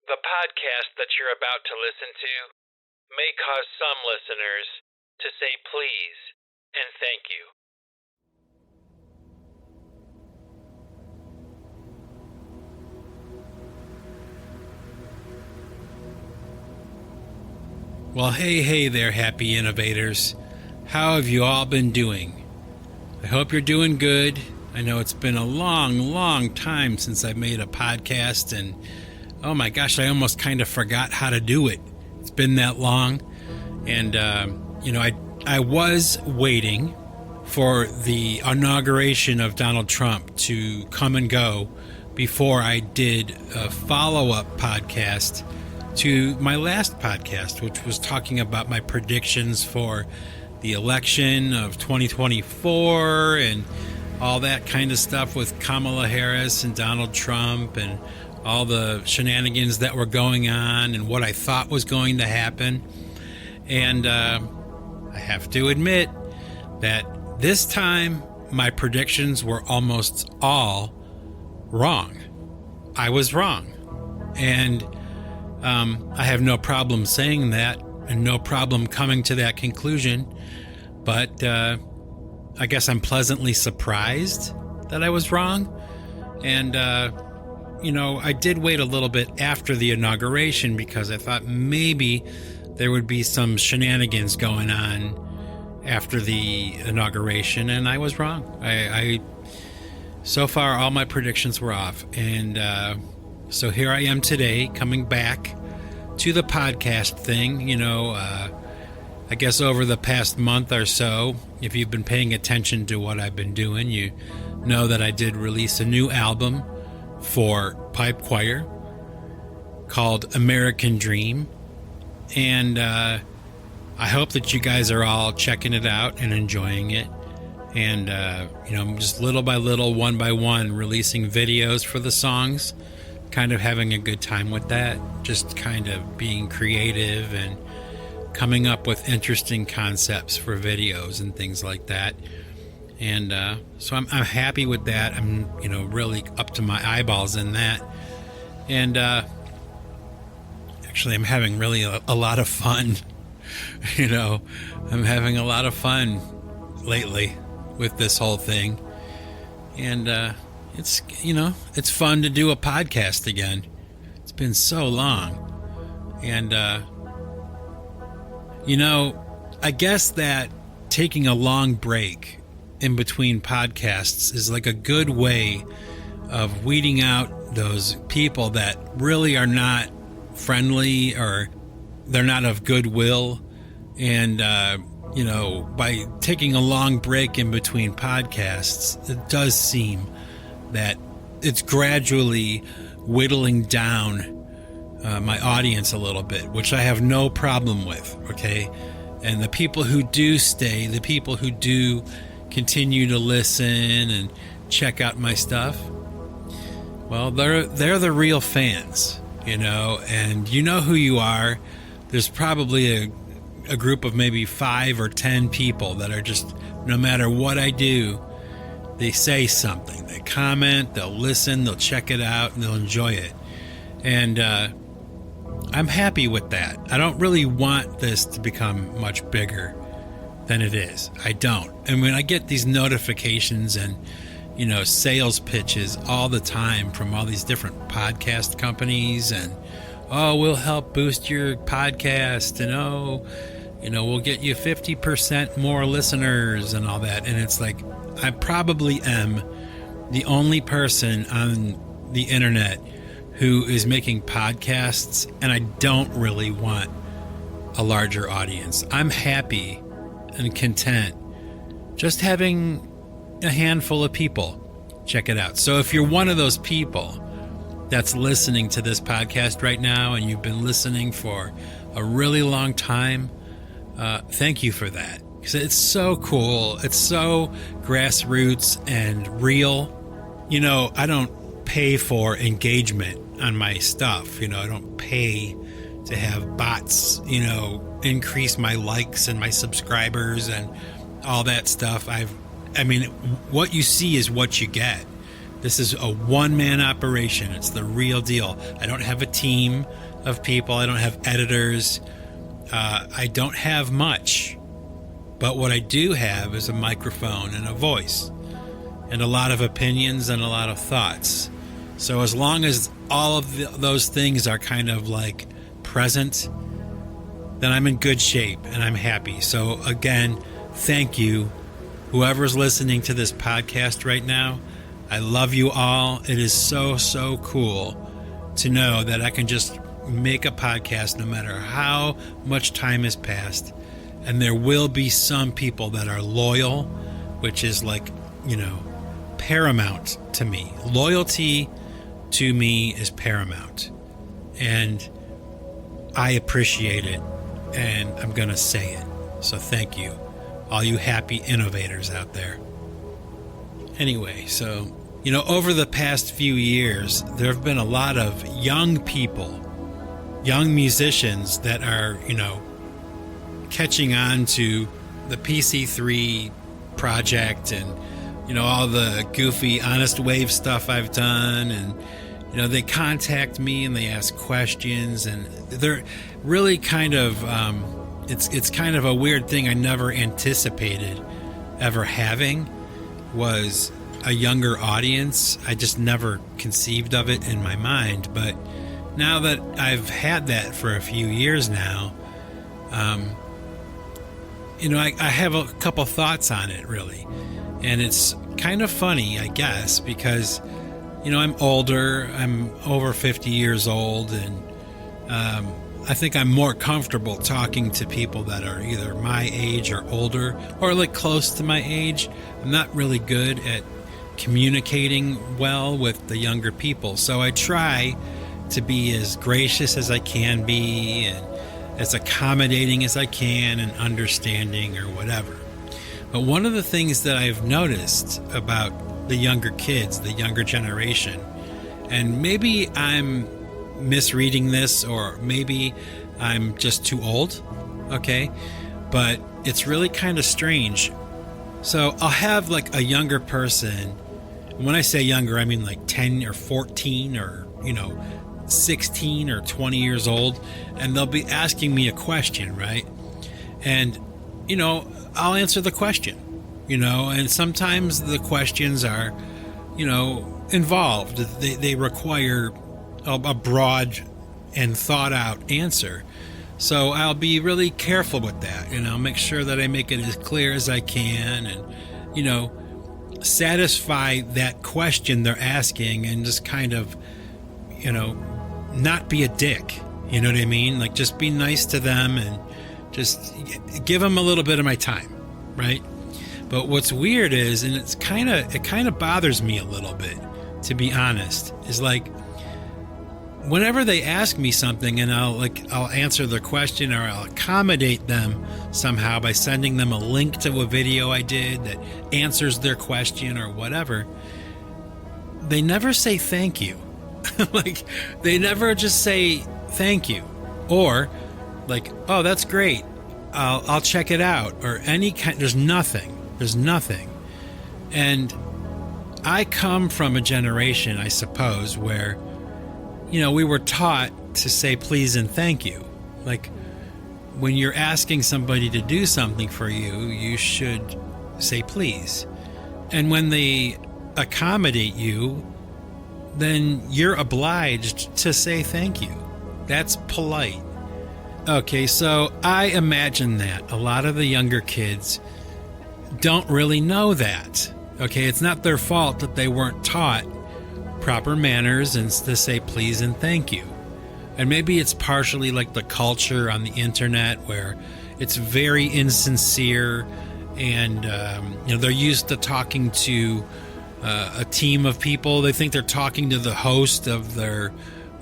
The podcast that you're about to listen to may cause some listeners to say please and thank you. Well, hey there, happy innovators. How have you all been doing? I hope you're doing good. I know it's been a long time since I made a podcast, and oh my gosh, I almost kind of forgot how to do it. It's been that long. And, I was waiting for the inauguration of Donald Trump to come and go before I did a follow-up podcast to my last podcast, which was talking about my predictions for the election of 2024 and all that kind of stuff with Kamala Harris and Donald Trump and all the shenanigans that were going on and what I thought was going to happen. And I have to admit that this time my predictions were almost all wrong. I was wrong. And I have no problem saying that and no problem coming to that conclusion. But I guess I'm pleasantly surprised that I was wrong. And I did wait a little bit after the inauguration because I thought maybe there would be some shenanigans going on after the inauguration, and I was wrong. I so far, all my predictions were off. And so here I am today, coming back to the podcast thing. I guess over the past month or so, if you've been paying attention to what I've been doing, you know that I did release a new album for pipe choir called American Dream. And I hope that you guys are all checking it out and enjoying it. And, just little by little, one by one, releasing videos for the songs, kind of having a good time with that, just kind of being creative and coming up with interesting concepts for videos and things like that. And so I'm happy with that. I'm, really up to my eyeballs in that. And actually, I'm having really a lot of fun. I'm having a lot of fun lately with this whole thing. And it's fun to do a podcast again. It's been so long. And, I guess that taking a long break in between podcasts is like a good way of weeding out those people that really are not friendly or they're not of goodwill. And, by taking a long break in between podcasts, it does seem that it's gradually whittling down my audience a little bit, which I have no problem with, okay? And the people who do stay, the people who do continue to listen and check out my stuff, well, they're the real fans, and you know who you are. There's probably a group of maybe 5 or 10 people that are just, no matter what I do, they say something, they comment, they'll listen, they'll check it out, and they'll enjoy it. And I'm happy with that. I don't really want this to become much bigger than it is. I don't. And when I get these notifications and, sales pitches all the time from all these different podcast companies and, oh, we'll help boost your podcast and, we'll get you 50% more listeners and all that. And it's like, I probably am the only person on the internet who is making podcasts, and I don't really want a larger audience. I'm happy and content just having a handful of people check it out. So if you're one of those people that's listening to this podcast right now and you've been listening for a really long time, thank you for that. Because it's so cool. It's so grassroots and real. I don't pay for engagement on my stuff. I don't pay to have bots, increase my likes and my subscribers and all that stuff. What you see is what you get. This is a one-man operation. It's the real deal. I don't have a team of people. I don't have editors. I don't have much. But what I do have is a microphone and a voice and a lot of opinions and a lot of thoughts. So as long as all of those things are kind of like present, then I'm in good shape and I'm happy. So again, thank you, whoever's listening to this podcast right now. I love you all. It is so, so cool to know that I can just make a podcast no matter how much time has passed. And there will be some people that are loyal, which is like, paramount to me. Loyalty to me is paramount. And I appreciate it. And I'm going to say it. So thank you, all you happy innovators out there. Anyway, so, over the past few years, there have been a lot of young people, young musicians that are, catching on to the PC3 project and, all the goofy Honest Wave stuff I've done. And, they contact me and they ask questions, and they're really kind of, it's kind of a weird thing I never anticipated ever having, was a younger audience. I just never conceived of it in my mind. But now that I've had that for a few years now, I have a couple thoughts on it, really. And it's kind of funny, I guess, because, I'm older. I'm over 50 years old, and I think I'm more comfortable talking to people that are either my age or older, or like close to my age. I'm not really good at communicating well with the younger people, so I try to be as gracious as I can be and as accommodating as I can and understanding or whatever. But one of the things that I've noticed about the younger kids, the younger generation, and maybe I'm misreading this, or maybe I'm just too old, okay? But it's really kind of strange. So I'll have like a younger person. When I say younger, I mean like 10 or 14 or, 16 or 20 years old, and they'll be asking me a question, right? And, I'll answer the question, and sometimes the questions are, involved. They require a broad and thought out answer. So I'll be really careful with that, and I'll make sure that I make it as clear as I can and, satisfy that question they're asking, and just kind of, not be a dick. You know what I mean? Like, just be nice to them and just give them a little bit of my time, right? But what's weird is, and it kind of bothers me a little bit, to be honest, is like, whenever they ask me something and I'll answer their question, or I'll accommodate them somehow by sending them a link to a video I did that answers their question or whatever, they never say thank you. Like, they never just say thank you, or like, oh, that's great, I'll check it out, or any kind. There's nothing. And I come from a generation, I suppose, where we were taught to say please and thank you. Like, when you're asking somebody to do something for you, you should say please. And when they accommodate you, then you're obliged to say thank you. That's polite. Okay, so I imagine that a lot of the younger kids don't really know that. Okay, it's not their fault that they weren't taught proper manners and to say please and thank you. And maybe it's partially like the culture on the internet, where it's very insincere, and they're used to talking to a team of people. They think they're talking to the host of their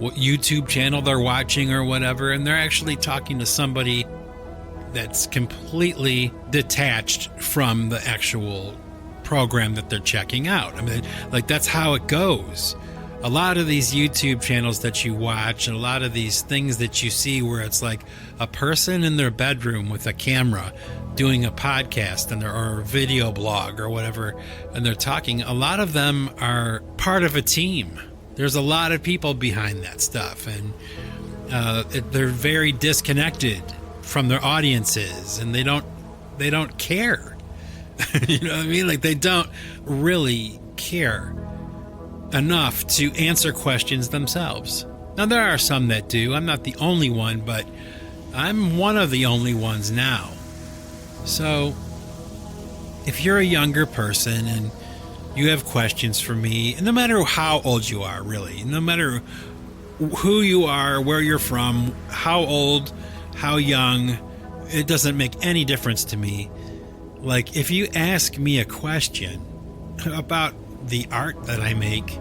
YouTube channel they're watching or whatever, and they're actually talking to somebody that's completely detached from the actual program that they're checking out. I mean, like, that's how it goes. A lot of these YouTube channels that you watch, and a lot of these things that you see where it's like a person in their bedroom with a camera doing a podcast or a video blog or whatever, and they're talking, a lot of them are part of a team. There's a lot of people behind that stuff, and they're very disconnected from their audiences, and they don't care. You know what I mean? Like, they don't really care enough to answer questions themselves. Now, there are some that do. I'm not the only one, but I'm one of the only ones now. So, if you're a younger person and you have questions for me, and no matter how old you are, really, no matter who you are, where you're from, how old, how young, it doesn't make any difference to me. Like, if you ask me a question about the art that I make,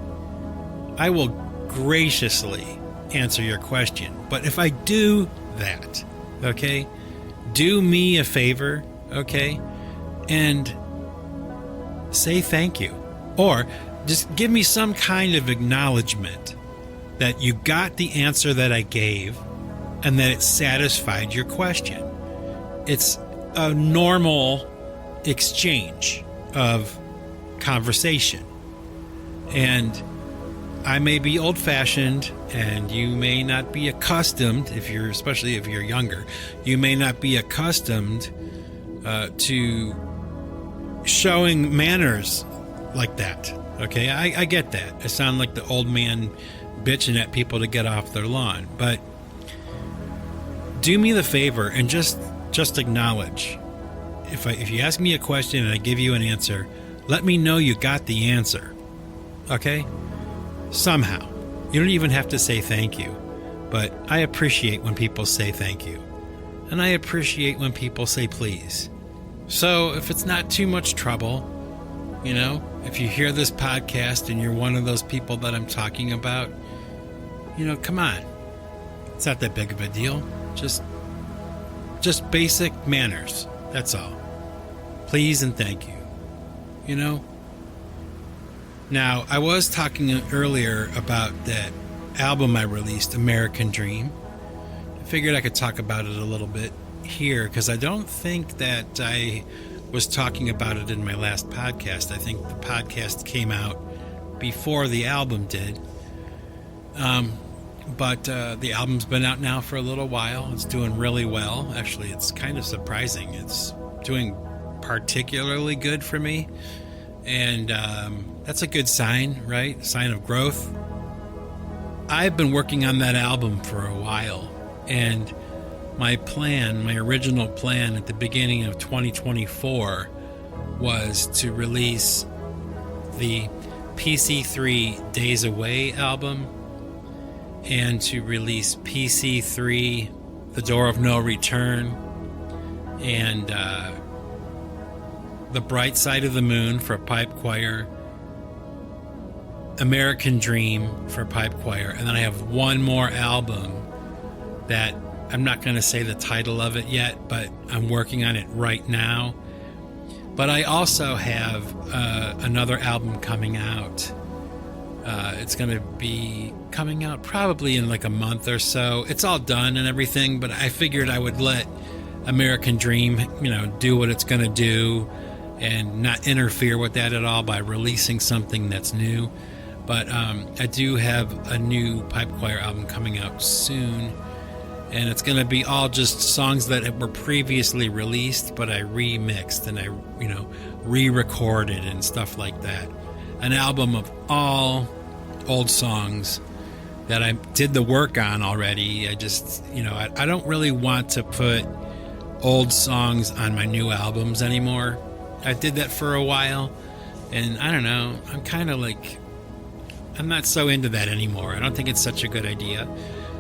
I will graciously answer your question. But if I do that, okay, do me a favor, okay, and say thank you. Or just give me some kind of acknowledgement that you got the answer that I gave and that it satisfied your question. It's a normal exchange of conversation. And I may be old-fashioned, and you may not be accustomed, especially if you're younger, you may not be accustomed to showing manners like that. Okay, I get that. I sound like the old man bitching at people to get off their lawn, but do me the favor and just acknowledge. If you ask me a question and I give you an answer, let me know you got the answer. Okay? Somehow. You don't even have to say thank you, but I appreciate when people say thank you. And I appreciate when people say please. So if it's not too much trouble, you know, if you hear this podcast and you're one of those people that I'm talking about, you know, come on. It's not that big of a deal. Just basic manners. That's all. Please and thank you. You know? Now, I was talking earlier about that album I released, American Dream. I figured I could talk about it a little bit here because I don't think that I was talking about it in my last podcast. I think the podcast came out before the album did. But the album's been out now for a little while. It's doing really well. Actually, it's kind of surprising. It's doing particularly good for me. And that's a good sign, right? Sign of growth. I've been working on that album for a while. And my original plan at the beginning of 2024 was to release the PC3 Days Away album and to release PC3 The Door of No Return and The Bright Side of the Moon for pipe choir, American Dream for pipe choir, and then I have one more album that I'm not going to say the title of it yet, but I'm working on it right now. But I also have another album coming out. It's going to be coming out probably in like a month or so. It's all done and everything, but I figured I would let American Dream, do what it's going to do and not interfere with that at all by releasing something that's new. But I do have a new pipe choir album coming out soon. And it's going to be all just songs that were previously released, but I remixed and I, re-recorded and stuff like that. An album of all old songs that I did the work on already. I just, I don't really want to put old songs on my new albums anymore. I did that for a while, and I don't know. I'm kind of like, I'm not so into that anymore. I don't think it's such a good idea.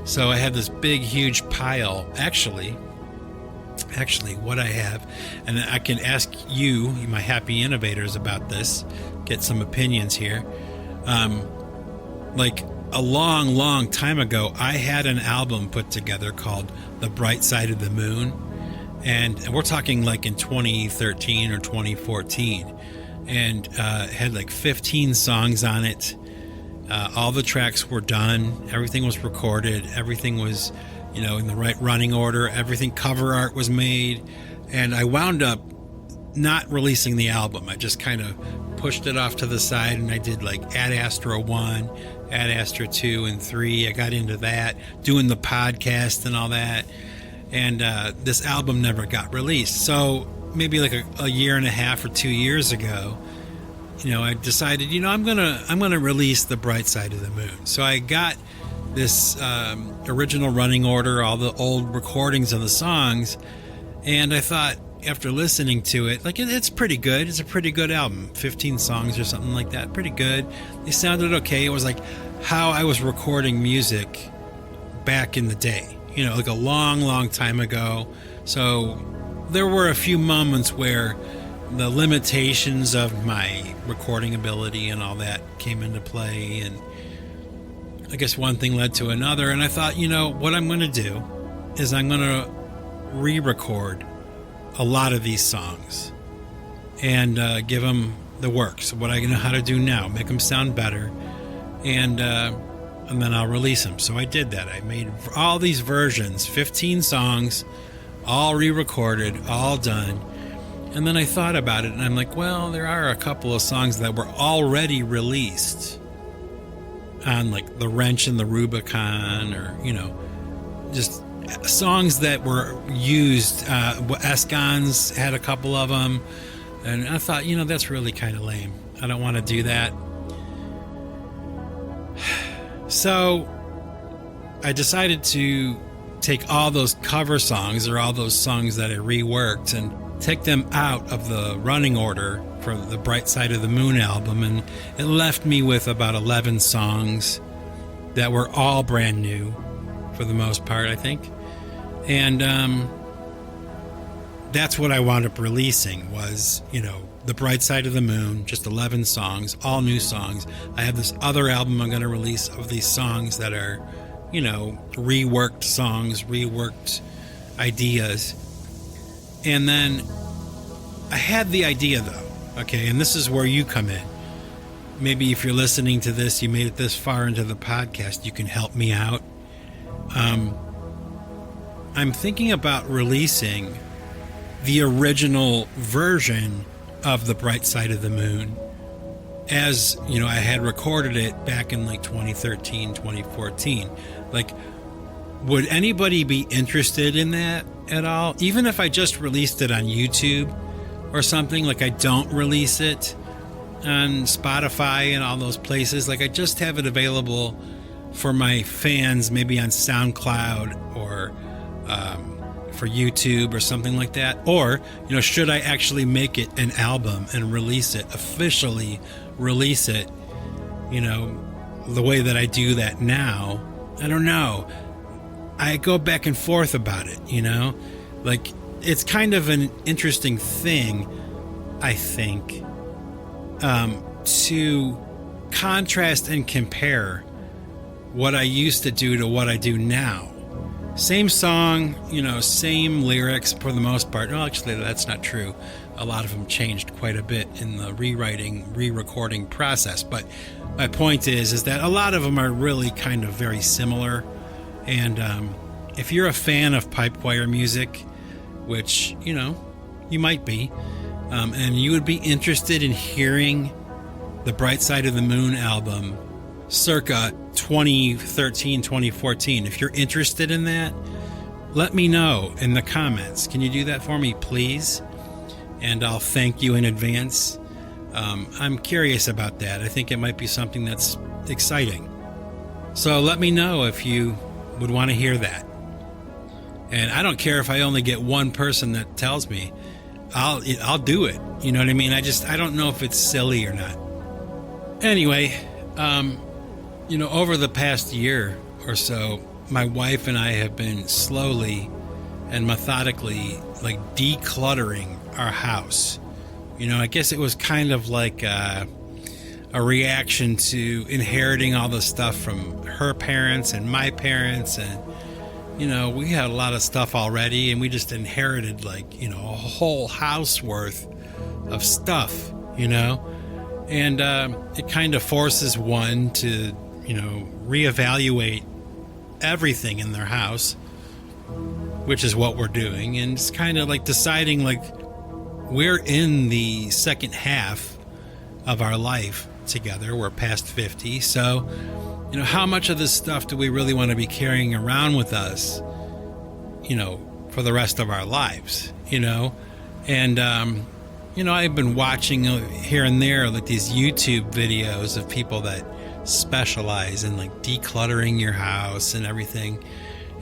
So I have this big, huge pile. Actually, what I have, and I can ask you, my happy innovators, about this, get some opinions here. Like a long, long time ago, I had an album put together called The Bright Side of the Moon. And we're talking like in 2013 or 2014. And it had like 15 songs on it. All the tracks were done. Everything was recorded. Everything was, in the right running order. Everything, cover art was made. And I wound up not releasing the album. I just kind of pushed it off to the side, and I did like Ad Astra 1, Ad Astra 2 and 3. I got into that, doing the podcast and all that. And this album never got released. So maybe like a year and a half or 2 years ago, I decided, I'm gonna release The Bright Side of the Moon. So I got this original running order, all the old recordings of the songs, and I thought, after listening to it, like it's pretty good. It's a pretty good album. 15 songs or something like that. Pretty good. They sounded okay. It was like how I was recording music back in the day, like a long, long time ago. So there were a few moments where the limitations of my recording ability and all that came into play. And I guess one thing led to another. And I thought, what I'm going to do is I'm going to re-record a lot of these songs and give them the work. So what I know how to do now, make them sound better, and then I'll release them. So I did that. I made all these versions, 15 songs, all re-recorded, all done. And then I thought about it, and I'm like, well, there are a couple of songs that were already released on like The Wrench and the Rubicon, or just songs that were used. Escons had a couple of them, and I thought, that's really kind of lame. I don't want to do that. So I decided to take all those cover songs, or all those songs that I reworked, and take them out of the running order for the Bright Side of the Moon album, and it left me with about 11 songs that were all brand new for the most part, I think. And that's what I wound up releasing was, The Bright Side of the Moon, just 11 songs, all new songs. I have this other album I'm going to release of these songs that are, reworked songs, reworked ideas. And then I had the idea, though, okay, and this is where you come in. Maybe if you're listening to this, you made it this far into the podcast, you can help me out. I'm thinking about releasing the original version of The Bright Side of the Moon, as I had recorded it back in like 2013, 2014. Like, would anybody be interested in that at all? Even if I just released it on YouTube or something, like I don't release it on Spotify and all those places, like I just have it available for my fans, maybe on SoundCloud or for YouTube or something like that. Or, should I actually make it an album and release it, officially release it, the way that I do that now? I don't know. I go back and forth about it, like it's kind of an interesting thing, I think, to contrast and compare what I used to do to what I do now. Same song, same lyrics for the most part. Well, actually, that's not true. A lot of them changed quite a bit in the rewriting, re-recording process. But my point is that a lot of them are really kind of very similar. And if you're a fan of pipe choir music, which, you might be, and you would be interested in hearing the Bright Side of the Moon album circa 2013, 2014. If you're interested in that, let me know in the comments. Can you do that for me, please? And I'll thank you in advance. I'm curious about that. I think it might be something that's exciting. So let me know if you would want to hear that. And I don't care if I only get one person that tells me. I'll do it. You know what I mean? I don't know if it's silly or not. Anyway, over the past year or so, my wife and I have been slowly and methodically like decluttering our house. I guess it was kind of like a reaction to inheriting all the stuff from her parents and my parents. And, we had a lot of stuff already, and we just inherited a whole house worth of stuff, and it kind of forces one to, reevaluate everything in their house. which is what we're doing. And it's kind of like deciding, like, we're in the second half of our life together. We're past 50. So, how much of this stuff do we really want to be carrying around with us, for the rest of our lives, And, I've been watching here and there, like, these YouTube videos of people that specialize in, like, decluttering your house and everything.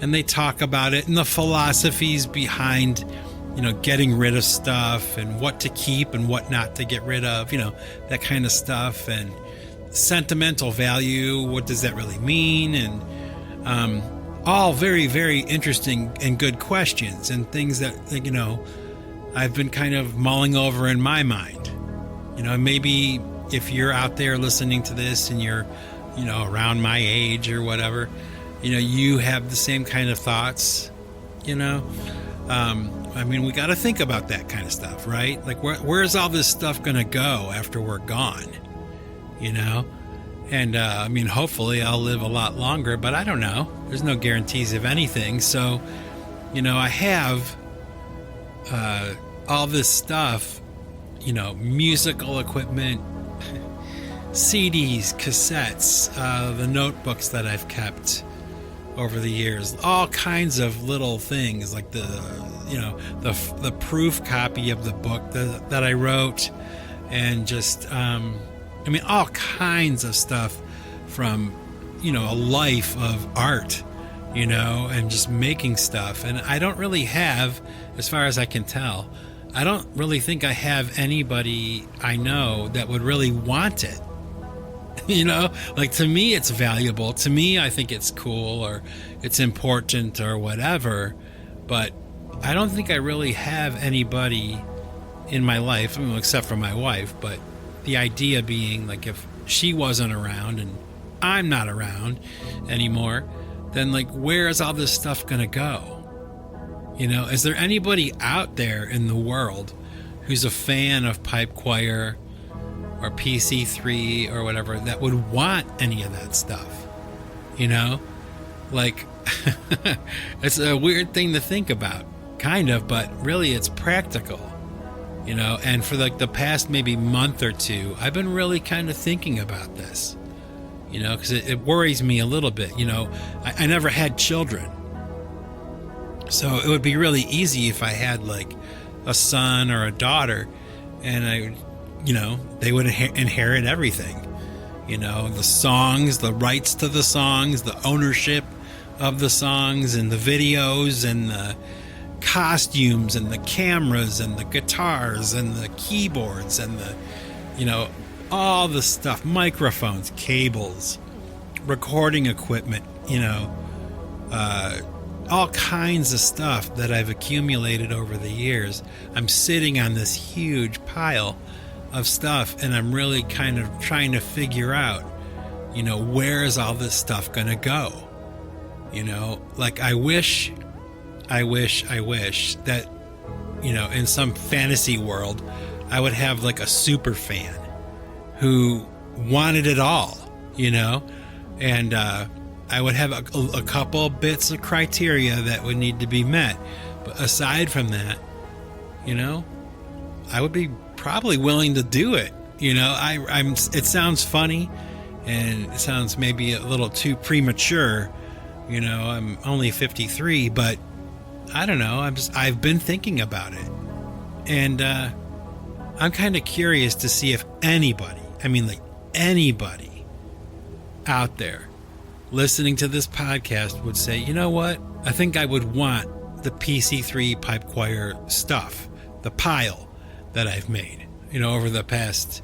And they talk about it and the philosophies behind, getting rid of stuff and what to keep and what not to get rid of, that kind of stuff. And sentimental value, what does that really mean? And all very, very interesting and good questions and things that, I've been kind of mulling over in my mind. Maybe if you're out there listening to this and you're, around my age or whatever, you have the same kind of thoughts, we got to think about that kind of stuff, right? Like, where's all this stuff going to go after we're gone, And, hopefully I'll live a lot longer, but I don't know. There's no guarantees of anything. So, I have all this stuff, musical equipment, CDs, cassettes, the notebooks that I've kept over the years, all kinds of little things, like the proof copy of the book that I wrote, and just, all kinds of stuff from, a life of art, and just making stuff. And I don't really have, as far as I can tell, I don't really think I have anybody I know that would really want it. Like, to me, it's valuable. To me, I think it's cool or it's important or whatever. But I don't think I really have anybody in my life, except for my wife. But the idea being, like, if she wasn't around and I'm not around anymore, then, like, where is all this stuff going to go? Is there anybody out there in the world who's a fan of pipe choir or PC3 or whatever that would want any of that stuff? Like, it's a weird thing to think about, kind of, but really it's practical, and for, like, the past maybe month or two, I've been really kind of thinking about this, because it worries me a little bit. I never had children. So it would be really easy if I had, like, a son or a daughter, and they would inherit everything. The songs, the rights to the songs, the ownership of the songs, and the videos, and the costumes, and the cameras, and the guitars, and the keyboards, and the, all the stuff, microphones, cables, recording equipment, all kinds of stuff that I've accumulated over the years. I'm sitting on this huge pile of stuff, and I'm really kind of trying to figure out, where is all this stuff going to go? Like, I wish that, in some fantasy world, I would have, like, a super fan who wanted it all, and, I would have a couple bits of criteria that would need to be met. But aside from that, I would be probably willing to do it. It sounds funny, and it sounds maybe a little too premature. I'm only 53, but I don't know. I've been thinking about it, and I'm kind of curious to see if anybody out there listening to this podcast would say, you know what? I think I would want the PC3 pipe choir stuff, the pile that I've made, over the past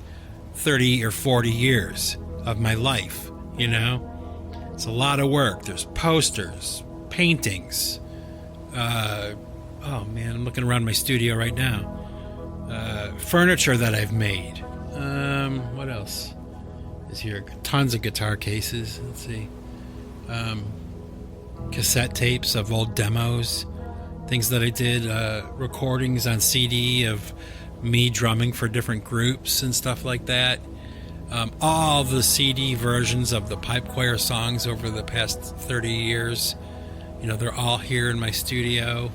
30 or 40 years of my life. It's a lot of work. There's posters, paintings. Oh man, I'm looking around my studio right now. Furniture that I've made. What else is here? Tons of guitar cases. Let's see. Cassette tapes of old demos, things that I did, recordings on CD of me drumming for different groups and stuff like that. All the CD versions of the pipe choir songs over the past 30 years. They're all here in my studio.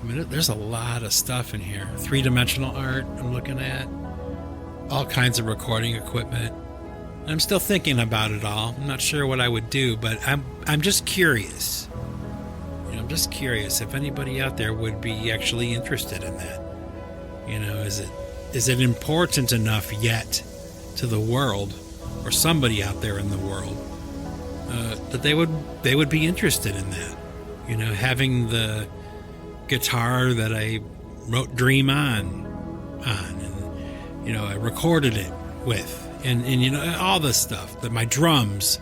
I mean, there's a lot of stuff in here. 3-dimensional art I'm looking at. All kinds of recording equipment. I'm still thinking about it all. I'm not sure what I would do, but I'm just curious. I'm just curious if anybody out there would be actually interested in that. Is it important enough yet to the world, or somebody out there in the world, that they would be interested in that? Having the guitar that I wrote Dream on, and I recorded it with, and all this stuff. That my drums,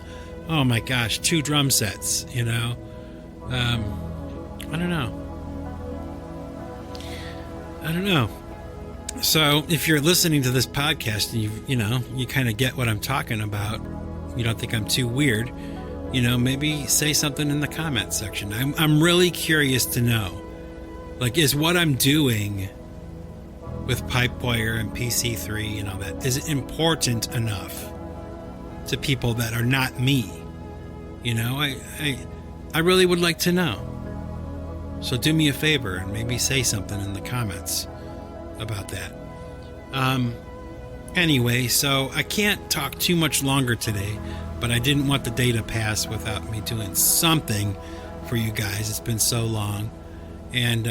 oh my gosh, 2 drum sets. I don't know. So if you're listening to this podcast and you kind of get what I'm talking about, you don't think I'm too weird, maybe say something in the comment section. I'm really curious to know, is what I'm doing with Pipewire and PC3 and all that, is it important enough to people that are not me? I really would like to know. So do me a favor and maybe say something in the comments about that. Anyway, so I can't talk too much longer today, but I didn't want the day to pass without me doing something for you guys. It's been so long. And,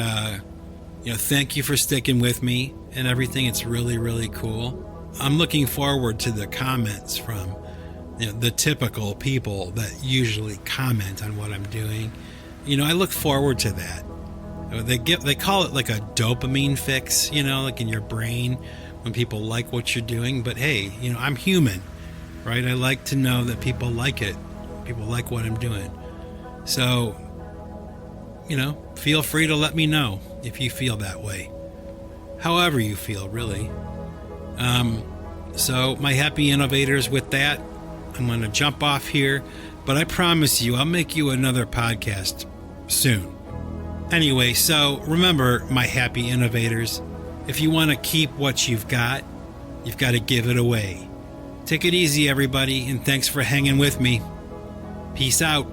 thank you for sticking with me and everything. It's really, really cool. I'm looking forward to the comments from the typical people that usually comment on what I'm doing. I look forward to that. They call it like a dopamine fix, like in your brain when people like what you're doing. But hey, I'm human, right? I like to know that people like it. People like what I'm doing. So, feel free to let me know if you feel that way. However you feel, really. So my happy innovators, with that, I'm going to jump off here. But I promise you, I'll make you another podcast soon. Anyway, so remember, my happy innovators, if you want to keep what you've got to give it away. Take it easy, everybody, and thanks for hanging with me. Peace out.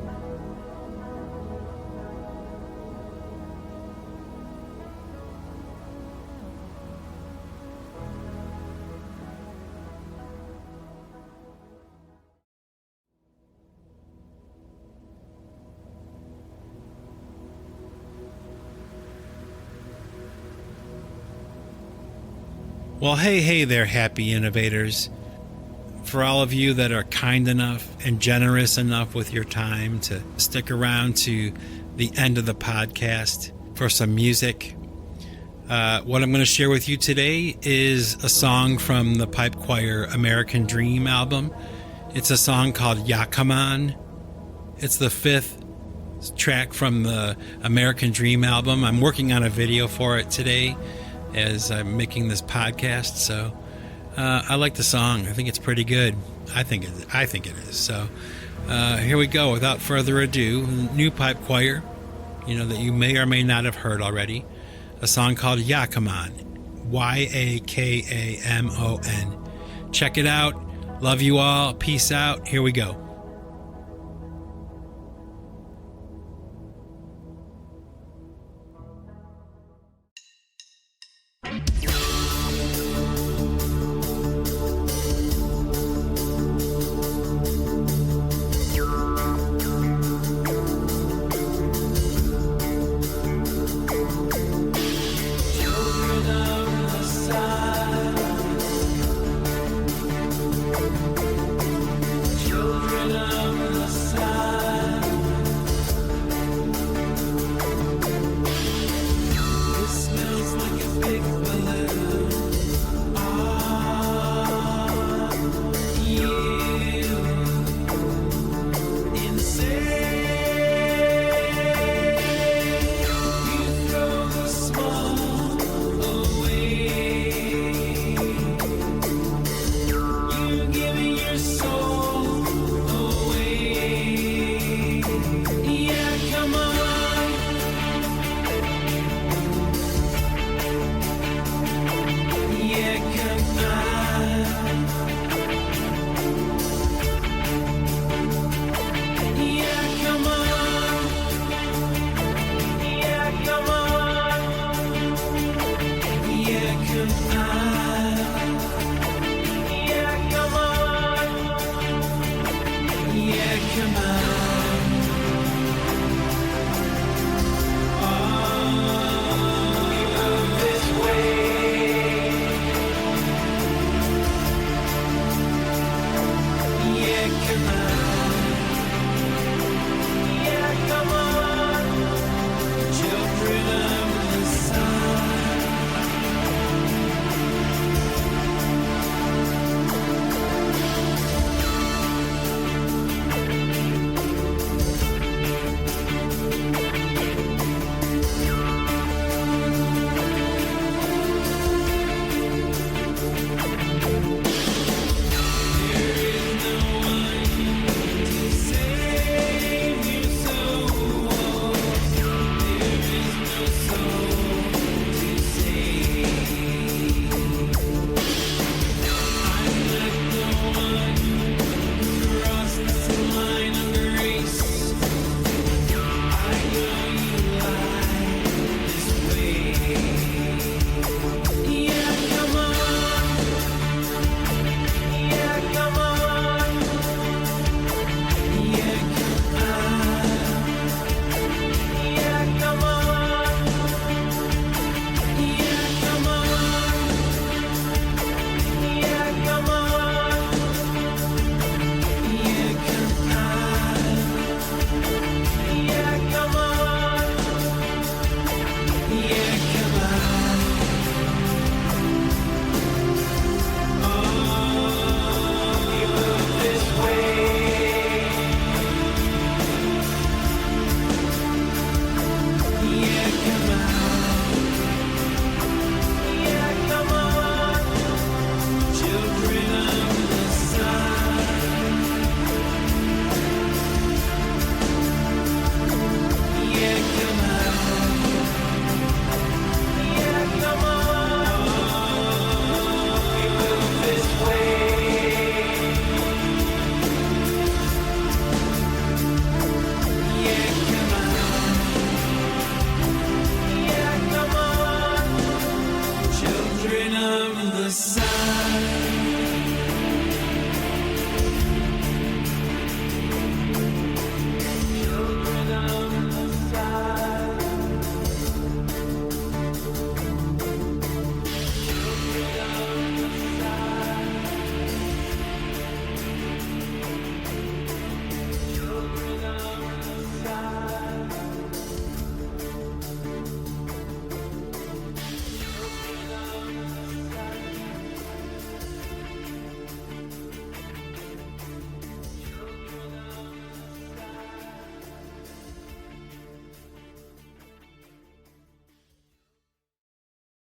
Well, hey there, happy innovators. For all of you that are kind enough and generous enough with your time to stick around to the end of the podcast for some music, what I'm going to share with you today is a song from the Pipe Choir American Dream album. It's a song called Yakima. It's the 5th track from the American Dream album. I'm working on a video for it today as I'm making this podcast, so I like the song. I think it's pretty good. I think it is. So here we go. Without further ado, new Pipe Choir, that you may or may not have heard already. A song called Yakima, Yakamon. Check it out. Love you all. Peace out. Here we go.